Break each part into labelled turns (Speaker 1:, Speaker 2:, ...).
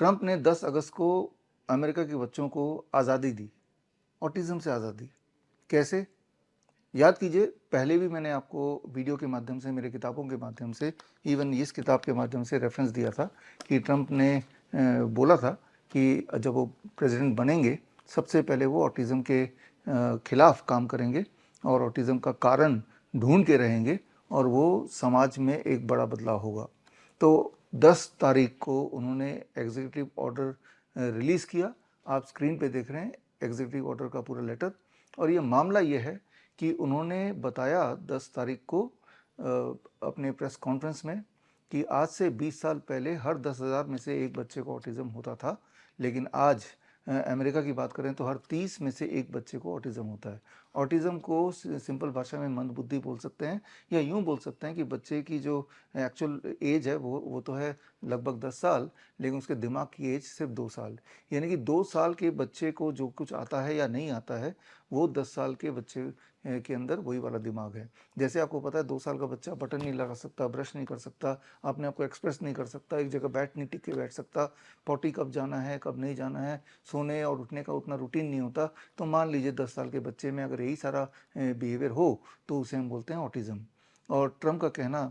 Speaker 1: Trump ने 10 अगस्त को America के बच्चों को आज़ादी दी, ऑटिज़म से आज़ादी। कैसे? याद कीजिए, पहले भी मैंने आपको वीडियो के माध्यम से, मेरे किताबों के माध्यम से, इवन इस किताब के माध्यम से रेफरेंस दिया था कि ट्रंप ने बोला था कि जब वो प्रेसिडेंट बनेंगे, सबसे पहले वो ऑटिज़म के खिलाफ काम करेंगे और ऑटिज़म का कारण ढूंढ के रहेंगे और वो समाज में एक बड़ा बदलाव होगा। तो 10 तारीख को उन्होंने एग्जीक्यूटिव ऑर्डर रिलीज़ किया। आप स्क्रीन पे देख रहे हैं एग्जीक्यूटिव ऑर्डर का पूरा लेटर। और ये मामला ये है कि उन्होंने बताया 10 तारीख को अपने प्रेस कॉन्फ्रेंस में कि आज से 20 साल पहले हर 10,000 में से एक बच्चे को ऑटिज़म होता था, लेकिन आज अमेरिका की बात करें तो हर 30 में से एक बच्चे को ऑटिज़म होता है। ऑटिज़म को सिंपल भाषा में मंदबुद्धि बोल सकते हैं, या यूँ बोल सकते हैं कि बच्चे की जो एक्चुअल एज है वो तो है लगभग 10 साल, लेकिन उसके दिमाग की एज सिर्फ 2 साल। यानी कि 2 साल के बच्चे को जो कुछ आता है या नहीं आता है, वो 10 साल के बच्चे के अंदर वही वाला दिमाग है। जैसे आपको पता है 2 साल का बच्चा बटन नहीं लगा सकता, ब्रश नहीं कर सकता, अपने आप को एक्सप्रेस नहीं कर सकता, एक जगह नहीं टिक के बैठ सकता, पॉटी कब जाना है कब नहीं जाना है, सोने और उठने का उतना रूटीन नहीं होता। तो मान लीजिए 10 साल के बच्चे में अगर यही सारा बिहेवियर हो तो उसे हम बोलते हैं ऑटिज़म। और ट्रम्प का कहना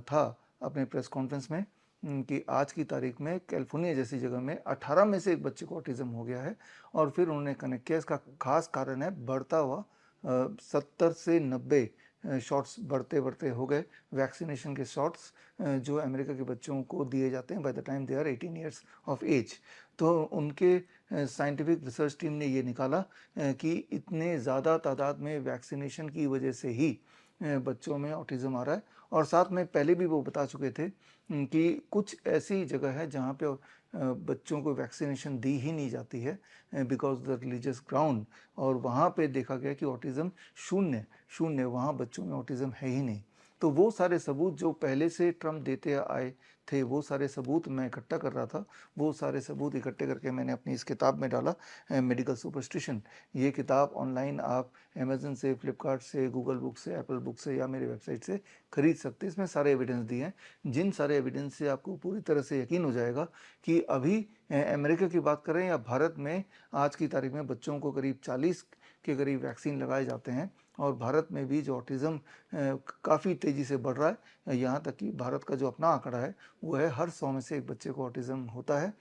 Speaker 1: था अपने प्रेस कॉन्फ्रेंस में कि आज की तारीख में कैलिफोर्निया जैसी जगह में 18 में से एक बच्चे को ऑटिज़म हो गया है। और फिर उन्होंने कनेक्ट किया, इसका खास कारण है बढ़ता हुआ 70 से 90 शॉट्स बढ़ते बढ़ते हो गए वैक्सीनेशन के शॉट्स जो अमेरिका के बच्चों को दिए जाते हैं by the time they are 18 years of age. तो उनके साइंटिफिक रिसर्च टीम ने ये निकाला कि इतने ज़्यादा तादाद में वैक्सीनेशन की वजह से ही बच्चों में ऑटिज़म आ रहा है। और साथ में पहले भी वो बता चुके थे कि कुछ ऐसी जगह है जहाँ पे बच्चों को वैक्सीनेशन दी ही नहीं जाती है बिकॉज द रिलीजियस ग्राउंड, और वहाँ पे देखा गया कि ऑटिज़म शून्य शून्य, वहाँ बच्चों में ऑटिज़म है ही नहीं। तो वो सारे सबूत जो पहले से ट्रम्प देते आए थे, वो सारे सबूत मैं इकट्ठा कर रहा था। वो सारे सबूत इकट्ठे करके मैंने अपनी इस किताब में डाला, मेडिकल सुपरस्टिशन। ये किताब ऑनलाइन आप अमेज़न से, फ्लिपकार्ट से, गूगल बुक से, एप्पल बुक से या मेरे वेबसाइट से खरीद सकते हैं। इसमें सारे एविडेंस दिए हैं, जिन सारे एविडेंस से आपको पूरी तरह से यकीन हो जाएगा कि अभी अमेरिका की बात करें या भारत में, आज की तारीख में बच्चों को करीब 40 के करीब वैक्सीन लगाए जाते हैं। और भारत में भी जो ऑटिज़म काफ़ी तेज़ी से बढ़ रहा है, यहाँ तक कि भारत का जो अपना आंकड़ा है वो है हर 100 में से एक बच्चे को ऑटिज़म होता है।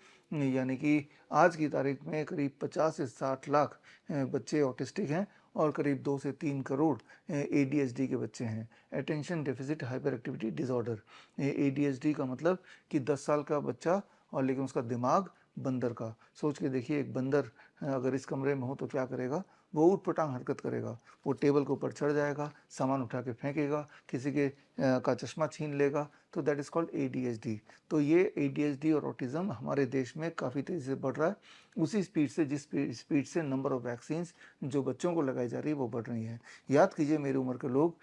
Speaker 1: यानी कि आज की तारीख में करीब 50 से 60 लाख बच्चे ऑटिस्टिक हैं और करीब 2 से 3 करोड़ ADHD के बच्चे हैं, attention deficit hyper activity disorder. ADHD का मतलब कि 10 साल का बच्चा और लेकिन उसका दिमाग बंदर का। सोच के देखिए, एक बंदर अगर इस कमरे में हो तो क्या करेगा? वो ऊट-पटांग हरकत करेगा। वो टेबल के ऊपर चढ़ जाएगा, सामान उठा के फेंकेगा, किसी के का चश्मा छीन लेगा। तो दैट इज़ कॉल्ड ADHD। तो ये ADHD और ऑटिज़म हमारे देश में काफ़ी तेज़ी से बढ़ रहा है। उसी स्पीड से जिस स्पीड से नंबर ऑफ वैक्सीन्स जो बच्चों को लगाई जा रही है वो बढ़ रही हैं। याद कीजिए, मेरी उम्र के लोग,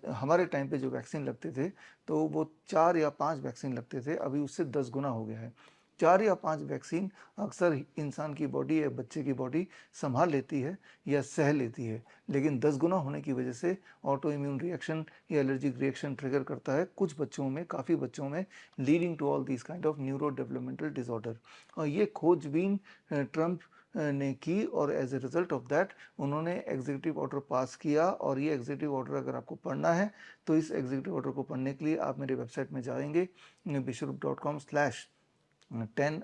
Speaker 1: हमारे टाइम पे जो वैक्सीन लगते थे तो वो 4 या 5 वैक्सीन लगते थे, अभी उससे 10 गुना हो गया है। 4 या 5 वैक्सीन अक्सर इंसान की बॉडी या बच्चे की बॉडी संभाल लेती है या सह लेती है, लेकिन 10 गुना होने की वजह से ऑटो इम्यून रिएक्शन या एलर्जिक रिएक्शन ट्रिगर करता है कुछ बच्चों में, काफ़ी बच्चों में, leading to all this kind of neuro developmental disorder. और ये खोजबीन ट्रम्प ने की और as a result of that उन्होंने एग्जीक्यूटिव ऑर्डर पास किया। और ये एग्जीक्यूटिव ऑर्डर अगर आपको पढ़ना है तो इस एग्जीक्यूटिव ऑर्डर को पढ़ने के लिए आप मेरे वेबसाइट में जाएंगे, bishop.com/10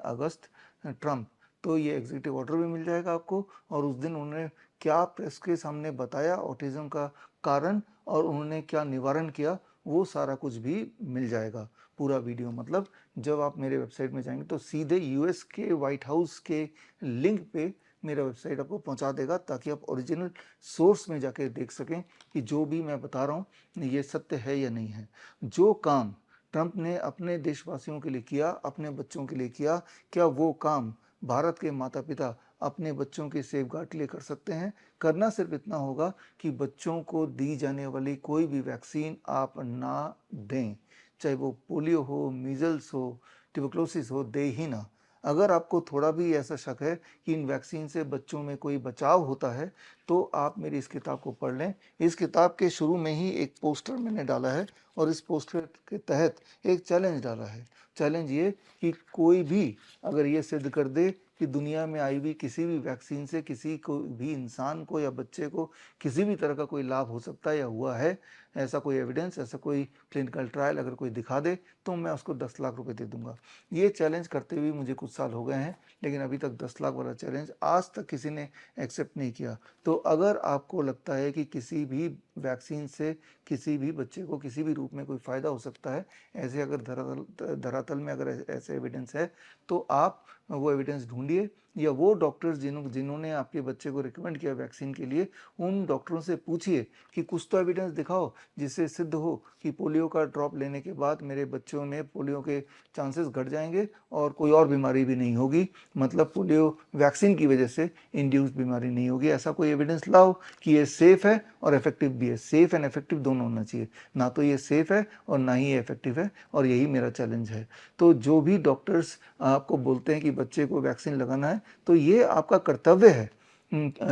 Speaker 1: अगस्त ट्रम्प। तो ये एग्जीक्यूटिव ऑर्डर भी मिल जाएगा आपको, और उस दिन उन्होंने क्या प्रेस के सामने बताया ऑटिज़म का कारण और उन्होंने क्या निवारण किया, वो सारा कुछ भी मिल जाएगा, पूरा वीडियो। मतलब जब आप मेरे वेबसाइट में जाएंगे तो सीधे यूएस के व्हाइट हाउस के लिंक पे मेरा वेबसाइट आपको पहुंचा देगा, ताकि आप ओरिजिनल सोर्स में जाके देख सकें कि जो भी मैं बता रहा हूँ ये सत्य है या नहीं है। जो काम ट्रम्प ने अपने देशवासियों के लिए किया, अपने बच्चों के लिए किया, क्या वो काम भारत के माता पिता अपने बच्चों के सेफगार्ड के लिए कर सकते हैं? करना सिर्फ इतना होगा कि बच्चों को दी जाने वाली कोई भी वैक्सीन आप ना दें, चाहे वो पोलियो हो, मीजल्स हो, ट्यूबरकुलोसिस हो, दे ही ना। अगर आपको थोड़ा भी ऐसा शक है कि इन वैक्सीन से बच्चों में कोई बचाव होता है, तो आप मेरी इस किताब को पढ़ लें। इस किताब के शुरू में ही एक पोस्टर मैंने डाला है और इस पोस्टर के तहत एक चैलेंज डाला है। चैलेंज ये कि कोई भी अगर ये सिद्ध कर दे कि दुनिया में आई हुई किसी भी वैक्सीन से किसी को भी इंसान को या बच्चे को किसी भी तरह का कोई लाभ हो सकता है या हुआ है, ऐसा कोई एविडेंस, ऐसा कोई क्लिनिकल ट्रायल अगर कोई दिखा दे, तो मैं उसको 10 लाख रुपए दे दूंगा। ये चैलेंज करते हुए मुझे कुछ साल हो गए हैं, लेकिन अभी तक 10 लाख वाला चैलेंज आज तक किसी ने एक्सेप्ट नहीं किया। तो अगर आपको लगता है कि किसी भी वैक्सीन से किसी भी बच्चे को किसी भी रूप में कोई फ़ायदा हो सकता है, ऐसे अगर धरातल में अगर ऐसे एविडेंस है, तो आप वो एविडेंस ढूंढिए, या वो डॉक्टर्स जिन्होंने आपके बच्चे को रिकमेंड किया वैक्सीन के लिए, उन डॉक्टरों से पूछिए कि कुछ तो एविडेंस दिखाओ जिससे सिद्ध हो कि पोलियो का ड्रॉप लेने के बाद मेरे बच्चों में पोलियो के चांसेस घट जाएंगे और कोई और बीमारी भी नहीं होगी, मतलब पोलियो वैक्सीन की वजह से इंड्यूस्ड बीमारी नहीं होगी। ऐसा कोई एविडेंस लाओ कि ये सेफ है और इफेक्टिव भी है। सेफ एंड इफेक्टिव दोनों होना चाहिए, ना तो ये सेफ है और ना ही ये इफेक्टिव है, और यही मेरा चैलेंज है। तो जो भी डॉक्टर्स आपको बोलते हैं कि बच्चे को वैक्सीन लगाना है, तो ये आपका कर्तव्य है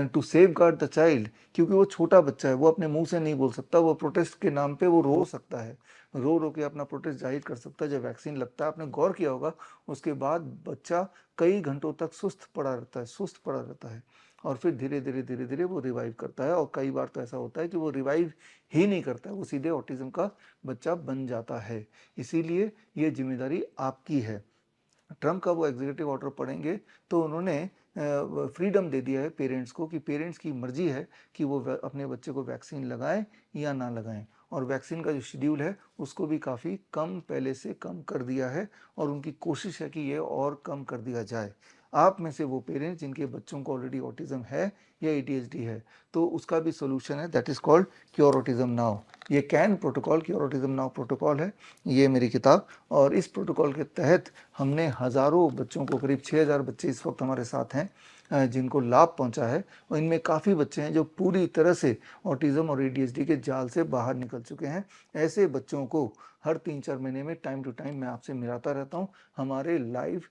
Speaker 1: to safeguard the child, क्योंकि वो छोटा बच्चा है, वो अपने मुंह से नहीं बोल सकता, वो प्रोटेस्ट के नाम पे वो रो सकता है, रो रो के अपना प्रोटेस्ट जाहिर कर सकता है। जब वैक्सीन लगता है, आपने गौर किया होगा, उसके बाद बच्चा कई घंटों तक सुस्त पड़ा रहता है, और फिर धीरे धीरे धीरे धीरे वो रिवाइव करता है, और कई बार तो ऐसा होता है कि वो रिवाइव ही नहीं करता है, वो सीधे ऑटिज्म का बच्चा बन जाता है। इसीलिए ये जिम्मेदारी आपकी है। ट्रम्प का वो एग्जीक्यूटिव ऑर्डर पढ़ेंगे तो उन्होंने फ्रीडम दे दिया है पेरेंट्स को, कि पेरेंट्स की मर्जी है कि वो अपने बच्चे को वैक्सीन लगाएं या ना लगाएं। और वैक्सीन का जो शेड्यूल है उसको भी काफ़ी कम पहले से कम कर दिया है, और उनकी कोशिश है कि ये और कम कर दिया जाए। आप में से वो पेरेंट्स जिनके बच्चों को ऑलरेडी ऑटिज्म है या एडीएचडी है, तो उसका भी सोल्यूशन है, that is called cure autism now. ये CAN protocol, cure autism now protocol है, ये मेरी किताब। और इस प्रोटोकॉल के तहत हमने हज़ारों बच्चों को, करीब 6000 बच्चे इस वक्त हमारे साथ हैं जिनको लाभ पहुंचा है, और इनमें काफ़ी बच्चे हैं जो पूरी तरह से ऑटिज्म और एडीएचडी के जाल से बाहर निकल चुके हैं। ऐसे बच्चों को हर 3-4 महीने में टाइम टू टाइम मैं आपसे मिलाता रहता हूँ हमारे लाइव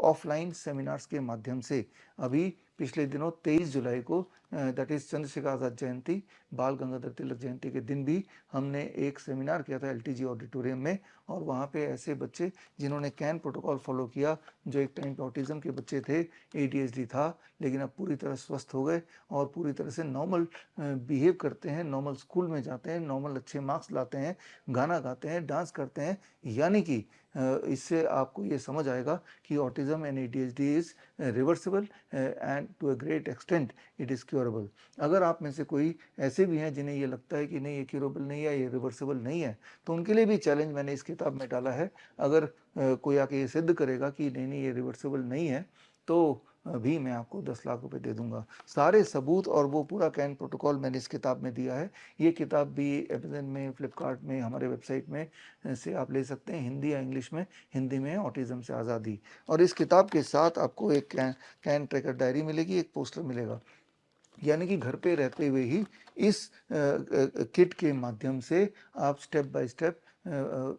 Speaker 1: ऑफलाइन सेमिनार्स के माध्यम से। अभी पिछले दिनों 23 जुलाई को, दैट इज़ चंद्रशेखर आज़ाद जयंती, बाल गंगाधर तिलक जयंती के दिन भी हमने एक सेमिनार किया था एलटीजी ऑडिटोरियम में, और वहाँ पे ऐसे बच्चे जिन्होंने कैन प्रोटोकॉल फॉलो किया, जो एक टाइम पे ऑटिज्म के बच्चे थे, एडीएचडी था, लेकिन अब पूरी तरह स्वस्थ हो गए और पूरी तरह से नॉर्मल बिहेव करते हैं, नॉर्मल स्कूल में जाते हैं, नॉर्मल अच्छे मार्क्स लाते हैं, गाना गाते हैं, डांस करते हैं। यानी कि इससे आपको ये समझ आएगा कि autism and ADHD is reversible and to a great extent it is curable. अगर आप में से कोई ऐसे भी हैं जिन्हें ये लगता है कि नहीं ये क्योरेबल नहीं है, ये रिवर्सिबल नहीं है, तो उनके लिए भी चैलेंज मैंने इस किताब में डाला है। अगर कोई आके ये सिद्ध करेगा कि नहीं नहीं ये रिवर्सिबल नहीं है, तो भी मैं आपको 10 लाख रुपए दे दूंगा। सारे सबूत और वो पूरा कैन प्रोटोकॉल मैंने इस किताब में दिया है। ये किताब भी अमेज़न में, फ्लिपकार्ट में, हमारे वेबसाइट में से आप ले सकते हैं, हिंदी या इंग्लिश में। हिंदी में ऑटिज्म से आज़ादी, और इस किताब के साथ आपको एक कैन ट्रैकर डायरी मिलेगी, एक पोस्टर मिलेगा। यानी कि घर पे रहते हुए ही इस किट के माध्यम से आप स्टेप बाय स्टेप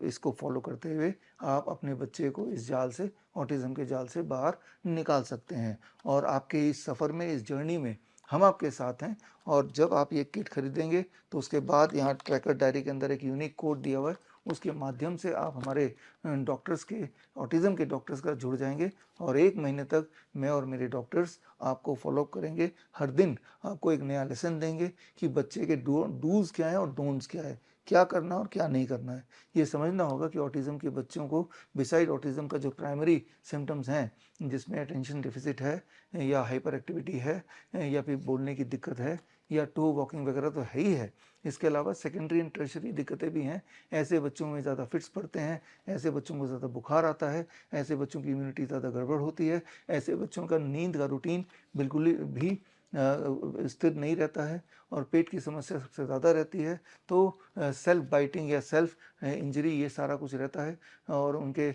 Speaker 1: इसको फॉलो करते हुए आप अपने बच्चे को इस जाल से, ऑटिज्म के जाल से बाहर निकाल सकते हैं। और आपके इस सफ़र में, इस जर्नी में हम आपके साथ हैं। और जब आप ये किट खरीदेंगे तो उसके बाद यहाँ ट्रैकर डायरी के अंदर एक यूनिक कोड दिया हुआ है, उसके माध्यम से आप हमारे डॉक्टर्स के, ऑटिज्म के डॉक्टर्स का जुड़ जाएंगे, और 1 महीने तक मैं और मेरे डॉक्टर्स आपको फॉलो करेंगे। हर दिन आपको एक नया लेसन देंगे कि बच्चे के डूज क्या है और डोंट्स क्या है, क्या करना और क्या नहीं करना है। ये समझना होगा कि ऑटिज्म के बच्चों को बिसाइड ऑटिज्म का जो प्राइमरी सिम्टम्स हैं, जिसमें अटेंशन डिफिसिट है या हाइपर एक्टिविटी है या फिर बोलने की दिक्कत है या टू वॉकिंग वगैरह तो है ही है, इसके अलावा सेकेंडरी एंड टर्शरी दिक्कतें भी हैं। ऐसे बच्चों में ज़्यादा फिट्स पड़ते हैं, ऐसे बच्चों को ज़्यादा बुखार आता है, ऐसे बच्चों की इम्यूनिटी ज़्यादा गड़बड़ होती है, ऐसे बच्चों का नींद का रूटीन बिल्कुल भी स्थिर नहीं रहता है, और पेट की समस्या सबसे ज़्यादा रहती है, तो सेल्फ बाइटिंग या सेल्फ इंजरी ये सारा कुछ रहता है, और उनके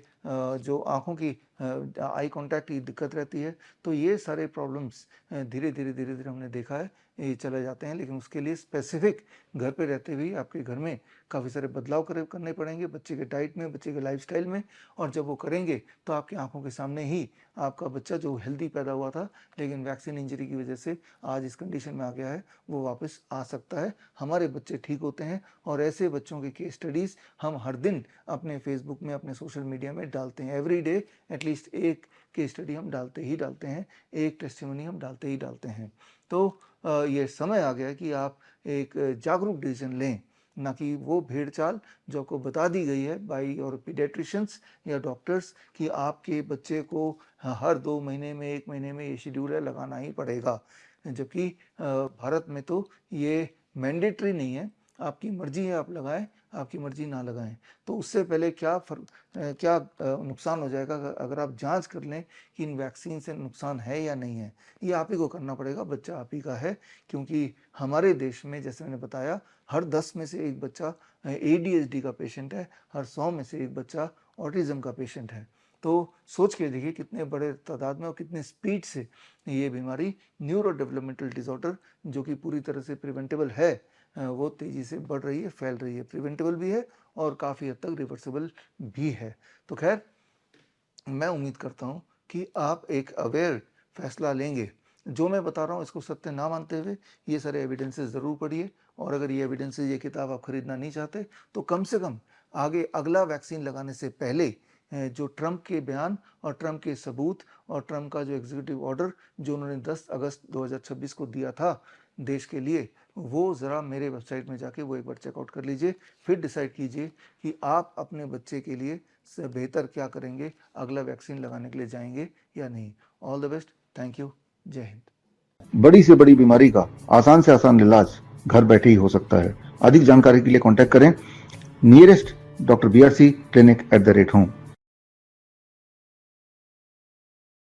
Speaker 1: जो आँखों की आई कांटेक्ट की दिक्कत रहती है। तो ये सारे प्रॉब्लम्स धीरे धीरे हमने देखा है ये चले जाते हैं, लेकिन उसके लिए स्पेसिफिक घर पे रहते हुए आपके घर में काफ़ी सारे बदलाव करने पड़ेंगे बच्चे के डाइट में, बच्चे के लाइफस्टाइल में, और जब वो करेंगे तो आपकी आंखों के सामने ही आपका बच्चा जो हेल्दी पैदा हुआ था लेकिन वैक्सीन इंजरी की वजह से आज इस कंडीशन में आ गया है, वो वापस आ सकता है। हमारे बच्चे ठीक होते हैं, और ऐसे बच्चों की केस स्टडीज़ हम हर दिन अपने फेसबुक में, अपने सोशल मीडिया में डालते हैं। एवरी डे एटलीस्ट एक केस स्टडी हम डालते हैं, एक टेस्टिमनी हम डालते ही डालते हैं। तो ये समय आ गया कि आप एक जागरूक डिसीजन लें, ना कि वो भेड़ चाल जो आपको बता दी गई है बाई और पीडियाट्रिशियंस या डॉक्टर्स कि आपके बच्चे को हर 2 महीने में, 1 महीने में ये शेड्यूल है लगाना ही पड़ेगा। जबकि भारत में तो ये मैंडेटरी नहीं है, आपकी मर्जी है आप लगाएं, आपकी मर्जी ना लगाएं। तो उससे पहले क्या नुकसान हो जाएगा अगर आप जांच कर लें कि इन वैक्सीन से नुकसान है या नहीं है, ये आप ही को करना पड़ेगा, बच्चा आप ही का है। क्योंकि हमारे देश में जैसे मैंने बताया हर 10 में से एक बच्चा ADHD का पेशेंट है, हर 100 में से एक बच्चा ऑटिज्म का पेशेंट है। तो सोच के देखिए कितने बड़े तादाद में और कितने स्पीड से ये बीमारी न्यूरो डेवलपमेंटल डिसऑर्डर जो कि पूरी तरह से प्रिवेंटेबल है, वो तेज़ी से बढ़ रही है, फैल रही है। प्रिवेंटेबल भी है और काफ़ी हद तक रिवर्सिबल भी है। तो खैर मैं उम्मीद करता हूँ कि आप एक अवेयर फैसला लेंगे। जो मैं बता रहा हूँ इसको सत्य ना मानते हुए ये सारे एविडेंसेस ज़रूर पढ़िए, और अगर ये एविडेंसेस, ये किताब आप खरीदना नहीं चाहते तो कम से कम आगे अगला वैक्सीन लगाने से पहले जो ट्रंप के बयान और ट्रंप के सबूत और ट्रंप का जो एग्जीक्यूटिव ऑर्डर जो उन्होंने 10 अगस्त 2026 को दिया था देश के लिए, वो ज़रा मेरे वेबसाइट में जाके वो एक बार चेकआउट कर लीजिए। फिर डिसाइड कीजिए कि आप अपने बच्चे के लिए बेहतर क्या करेंगे, अगला वैक्सीन लगाने के लिए जाएंगे या नहीं। All the best, thank you, जय हिंद।
Speaker 2: बड़ी से बड़ी बीमारी का आसान से आसान इलाज घर बैठे ही हो सकता है। अधिक जानकारी के लिए कांटेक्ट करें नियरेस्ट डॉक्टर BRC clinic@home।